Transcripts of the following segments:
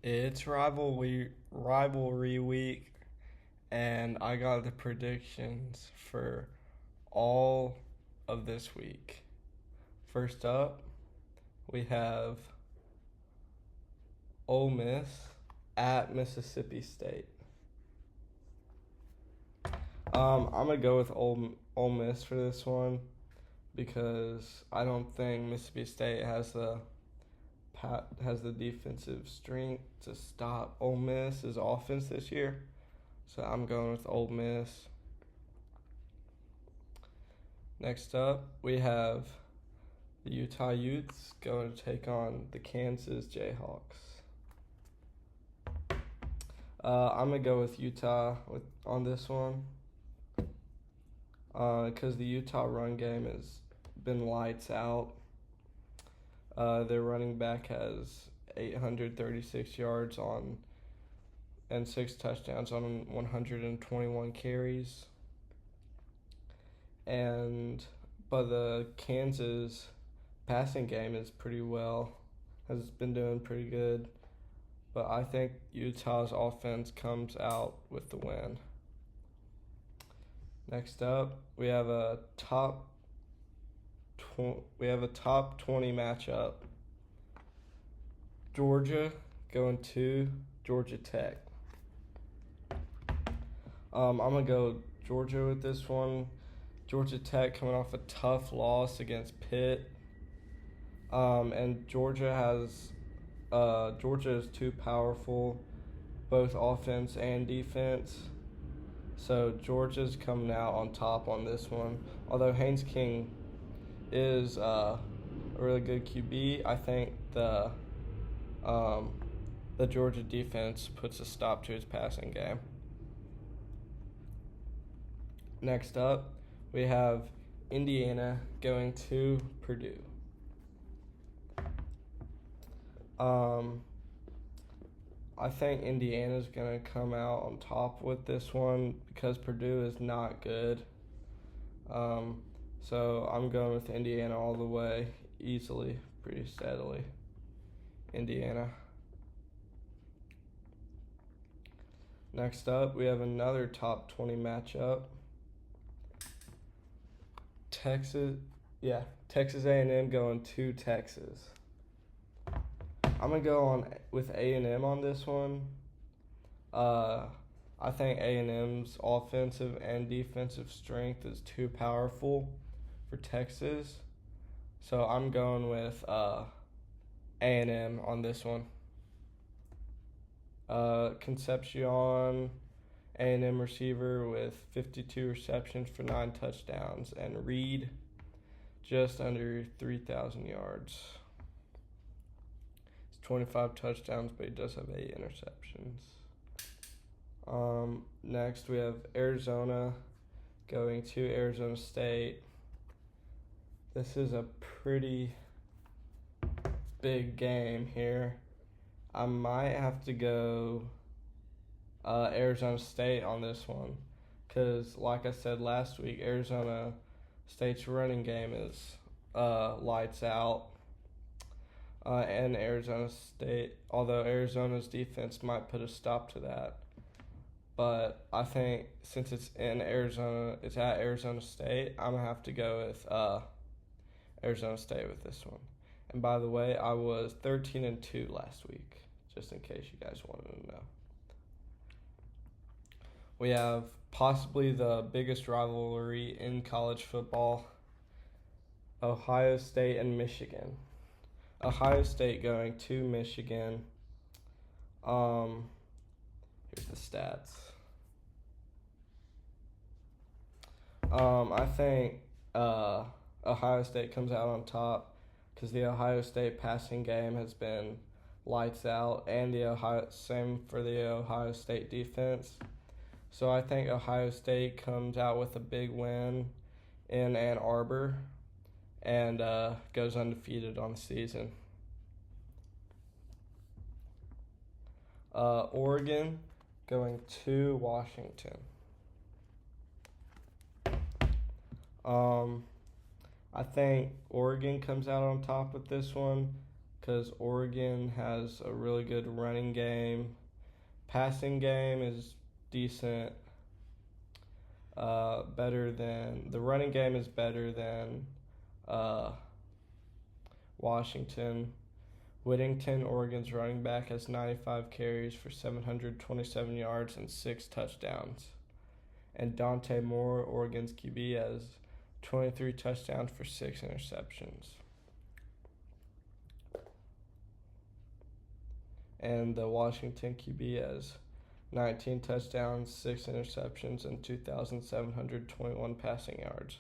It's rivalry week, and I got the predictions for all of this week. First up, we have Ole Miss at Mississippi State. I'm gonna go with Ole Miss for this one because I don't think Mississippi State has the defensive strength to stop Ole Miss's offense this year. So I'm going with Ole Miss. Next up, we have the Utah Utes going to take on the Kansas Jayhawks. I'm gonna go with Utah on this one because the Utah run game has been lights out. Their running back has 836 yards and 6 touchdowns on 121 carries. But the Kansas passing game has been doing pretty good. But I think Utah's offense comes out with the win. Next up, we have a top 20 matchup. Georgia going to Georgia Tech. I'm gonna go Georgia with this one. Georgia Tech coming off a tough loss against Pitt. And Georgia is too powerful, both offense and defense. So Georgia's coming out on top on this one. Although Haynes King is a really good QB, I think the Georgia defense puts a stop to his passing game. Next up, we have Indiana going to Purdue. I think Indiana's going to come out on top with this one because Purdue is not good. So I'm going with Indiana all the way, easily, pretty steadily. Indiana. Next up, we have another top 20 matchup. Texas A&M going to Texas. I'm gonna go with A&M on this one. I think A&M's offensive and defensive strength is too powerful for Texas, so I'm going with A&M on this one. Concepcion, A&M receiver with 52 receptions for 9 touchdowns, and Reed just under 3,000 yards. 25 touchdowns, but he does have 8 interceptions. Next, we have Arizona going to Arizona State. This is a pretty big game here. I might have to go Arizona State on this one because, like I said last week, Arizona State's running game is lights out. And Arizona State, although Arizona's defense might put a stop to that. But I think since it's at Arizona State, I'm going to have to go with Arizona State with this one. And by the way, I was 13-2 last week, just in case you guys wanted to know. We have possibly the biggest rivalry in college football, Ohio State and Michigan. Ohio State going to Michigan. Here's the stats. I think Ohio State comes out on top because the Ohio State passing game has been lights out, and same for the Ohio State defense. So I think Ohio State comes out with a big win in Ann Arbor and goes undefeated on the season. Oregon going to Washington. I think Oregon comes out on top with this one because Oregon has a really good running game. Passing game is decent. The running game is better than Washington. Whittington, Oregon's running back, has 95 carries for 727 yards and 6 touchdowns. And Dante Moore, Oregon's QB, has 23 touchdowns for 6 interceptions. And the Washington QB has 19 touchdowns, 6 interceptions, and 2,721 passing yards.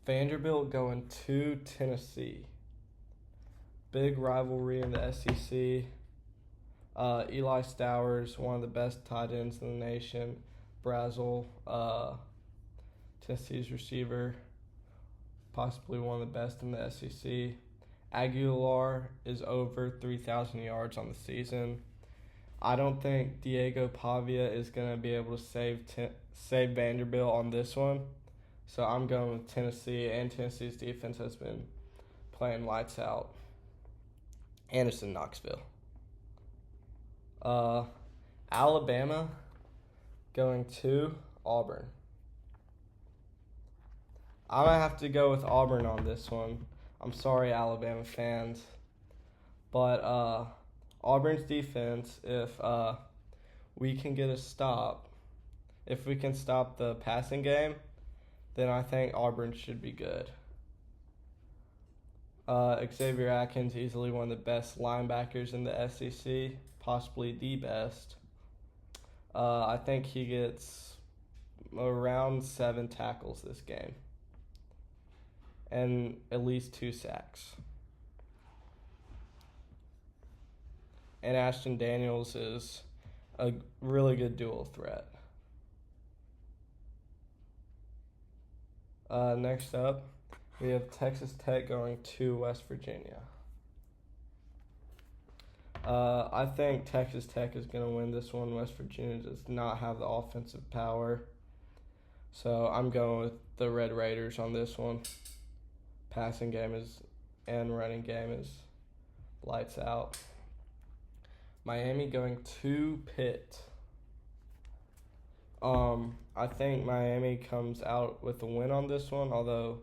Vanderbilt going to Tennessee. Big rivalry in the SEC. Eli Stowers, one of the best tight ends in the nation. Brazel, Tennessee's receiver, possibly one of the best in the SEC. Aguilar is over 3,000 yards on the season. I don't think Diego Pavia is going to be able to save Vanderbilt on this one. So I'm going with Tennessee, and Tennessee's defense has been playing lights out. Anderson, Knoxville. Alabama going to Auburn. I'm going to have to go with Auburn on this one. I'm sorry, Alabama fans. But Auburn's defense, if we can get a stop, if we can stop the passing game, then I think Auburn should be good. Xavier Atkins, easily one of the best linebackers in the SEC, possibly the best. I think he gets around 7 tackles this game and at least 2 sacks. And Ashton Daniels is a really good dual threat. Next up, we have Texas Tech going to West Virginia. I think Texas Tech is going to win this one. West Virginia does not have the offensive power. So I'm going with the Red Raiders on this one. Passing game and running game is lights out. Miami going to Pitt. I think Miami comes out with a win on this one, although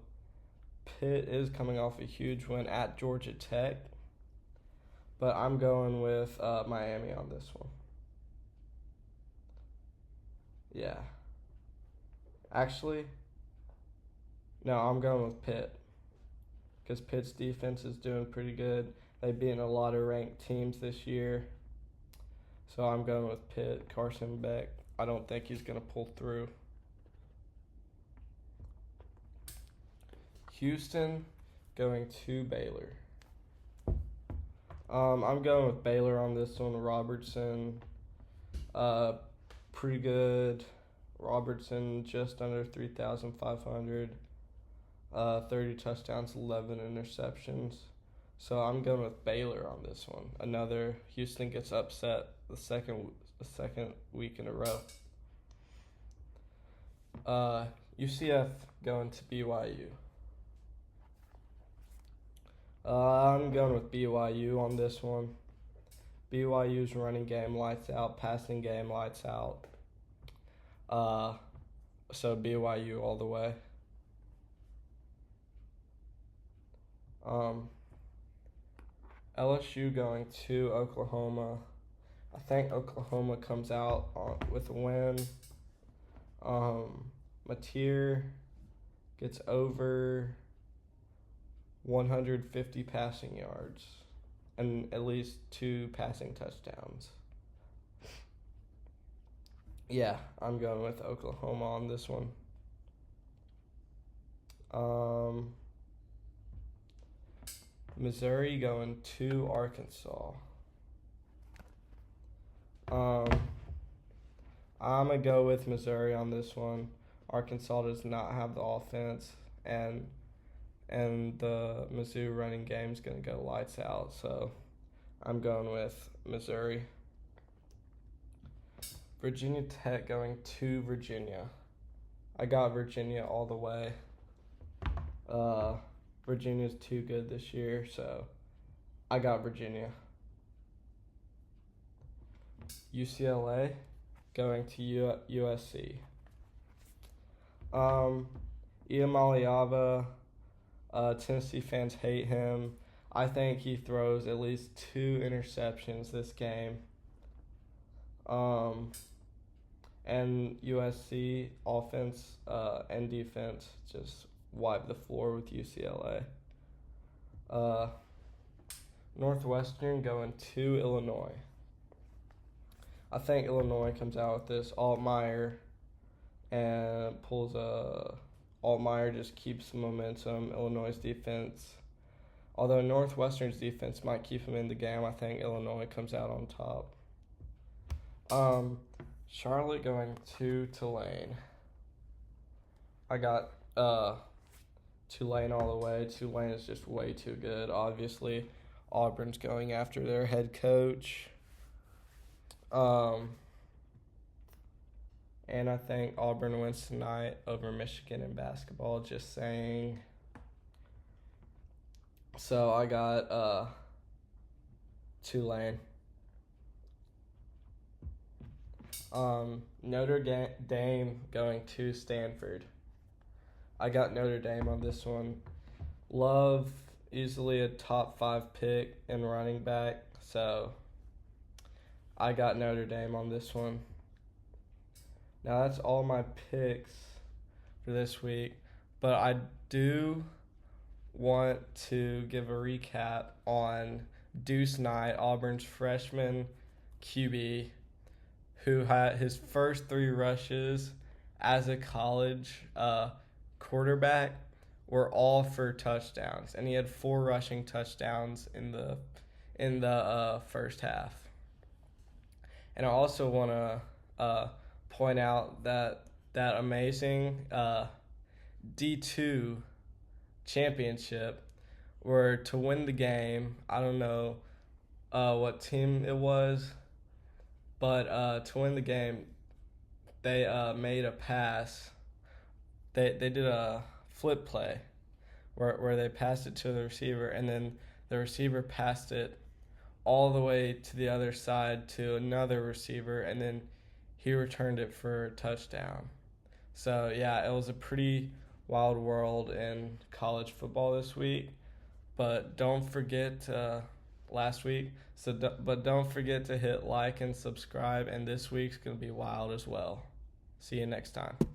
Pitt is coming off a huge win at Georgia Tech. But I'm going with Miami on this one. Yeah. Actually, no, I'm going with Pitt. Because Pitt's defense is doing pretty good. They've beaten a lot of ranked teams this year. So I'm going with Pitt. Carson Beck, I don't think he's going to pull through. Houston going to Baylor. I'm going with Baylor on this one. Robertson, pretty good. Robertson just under 3,500. 30 touchdowns, 11 interceptions. So I'm going with Baylor on this one. Another Houston gets upset the second week in a row. UCF going to BYU. I'm going with BYU on this one. BYU's running game lights out, passing game lights out. So BYU all the way. LSU going to Oklahoma. I think Oklahoma comes out with a win. Mateer gets over 150 passing yards and at least 2 passing touchdowns. Yeah, I'm going with Oklahoma on this one. Missouri going to Arkansas. I'm going to go with Missouri on this one. Arkansas does not have the offense, and the Mizzou running game is going to go lights out, so I'm going with Missouri. Virginia Tech going to Virginia. I got Virginia all the way. Virginia's too good this year, so I got Virginia. UCLA going to USC. Iamaleava, Tennessee fans hate him. I think he throws at least 2 interceptions this game. And USC offense and defense just wipe the floor with UCLA. Northwestern going to Illinois. I think Illinois comes out with this. Altmaier and pulls a. Altmaier just keeps the momentum. Illinois' defense, although Northwestern's defense might keep him in the game, I think Illinois comes out on top. Charlotte going to Tulane. I got Tulane all the way. Tulane is just way too good. Obviously, Auburn's going after their head coach. And I think Auburn wins tonight over Michigan in basketball, just saying. So I got Tulane. Notre Dame going to Stanford. I got Notre Dame on this one. Love, easily a top 5 pick in running back, so I got Notre Dame on this one. Now that's all my picks for this week, but I do want to give a recap on Deuce Knight, Auburn's freshman QB, who had his first 3 rushes as a college quarterback were all for touchdowns, and he had 4 rushing touchdowns in the first half. And I also want to point out that amazing D2 championship, where to win the game, I don't know what team it was, but to win the game, they made a pass. They did a flip play where they passed it to the receiver, and then the receiver passed it all the way to the other side to another receiver, and then he returned it for a touchdown. So, yeah, it was a pretty wild world in college football this week. But don't forget last week. But don't forget to hit like and subscribe, and this week's going to be wild as well. See you next time.